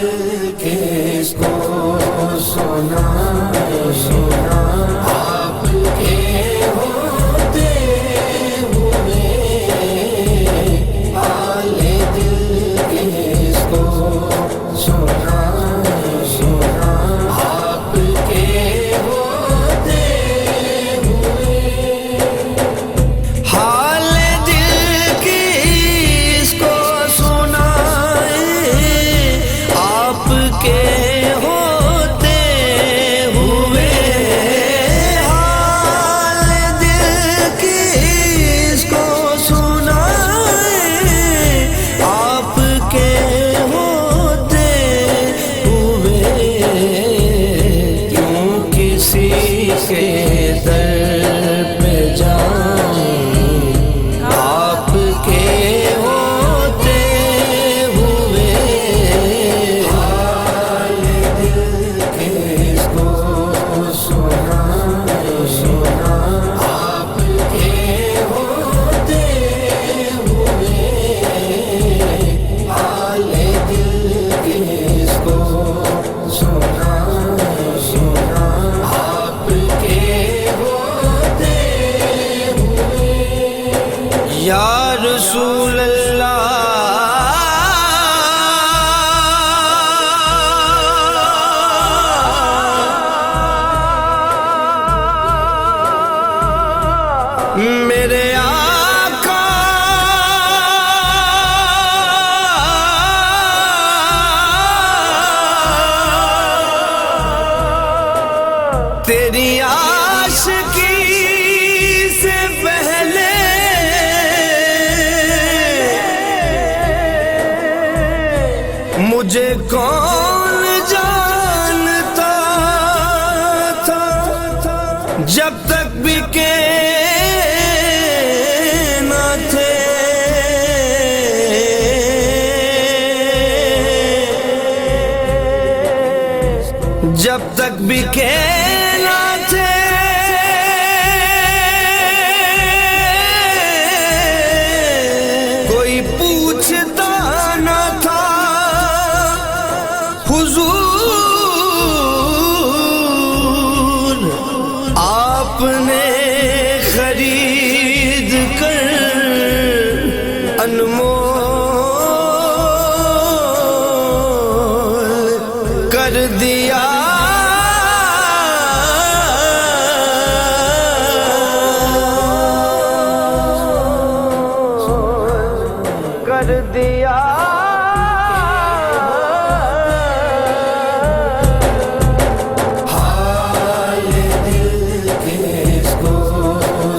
دل کس کو سنائے آپ کے ہوتے ہوئے، حال دل کس کو سنائے آپ کے ہوتے ہوئے، حال دل کس کو سنائے آپ کے ہوتے ہوئے، حال دل کس کو سنائے آپ کے ہوتے ہوئے، کیوں کسی کے در پہ جائیں آپ کے ہوتے ہوئے، حال دل کس کو سنائے آپ کے ہوتے ہوئے، حال دل کس کو سنائے آپ کے ہوتے ہوئے، یا رسول میرے آقا تیری عاشقی سے پہلے مجھے کون جانتا تھا، جب تک بکے نہ تھے جب تک بکے نہ تھے، کوئی پوچھتا نہ تھا حضور آپ نے خرید کر انمول کر دیا، کر دیا، حال دل کس کو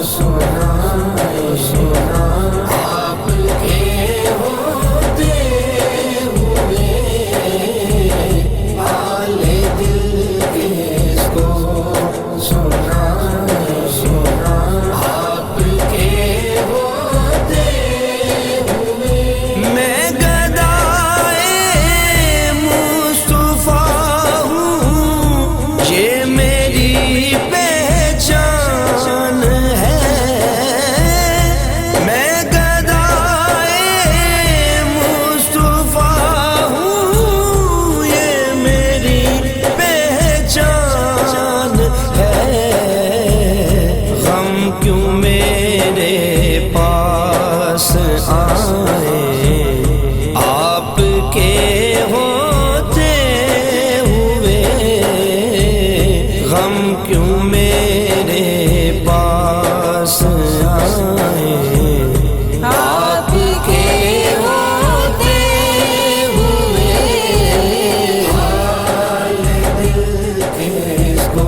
سنائے آپ کے ہوتے ہوئے، حال دل کس کو سنائے آپ کے ہوتے ہوئے، میں گدائے مصطفیٰ ہوں، یہ میری پہچان ہے، میں گدائے مصطفیٰ ہوں، یہ میری پہچان ہے، غم کیوں میرے پاس آئے آپ کے ہوتے ہوئے، غم کیوں میرے پاس آئے آپ کے ہوتے ہوئے، حال دل کس کو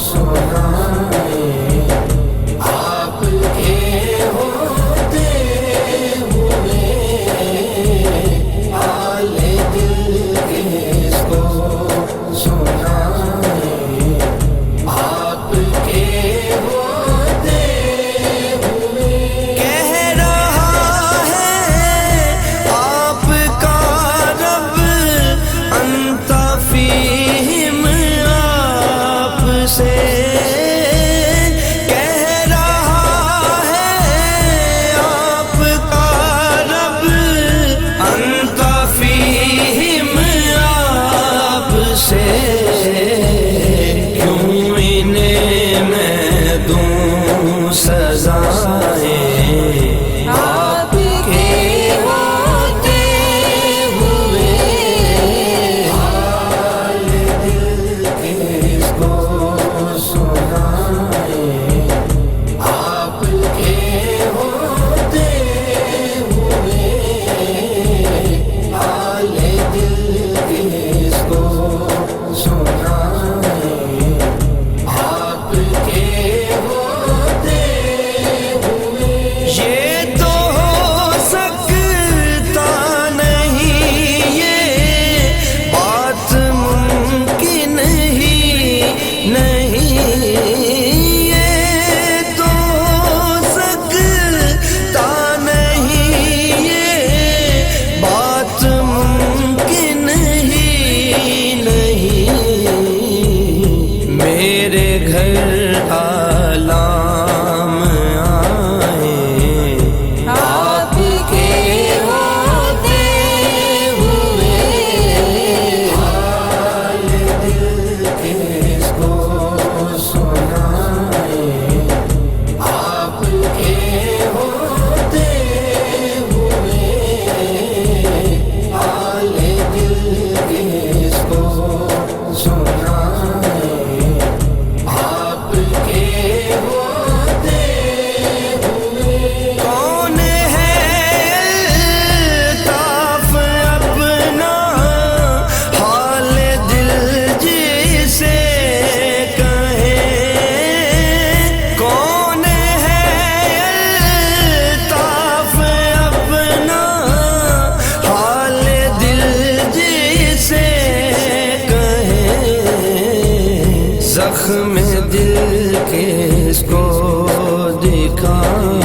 سنائے آپ کے ہوتے ہوئے، کس کو دکھائیں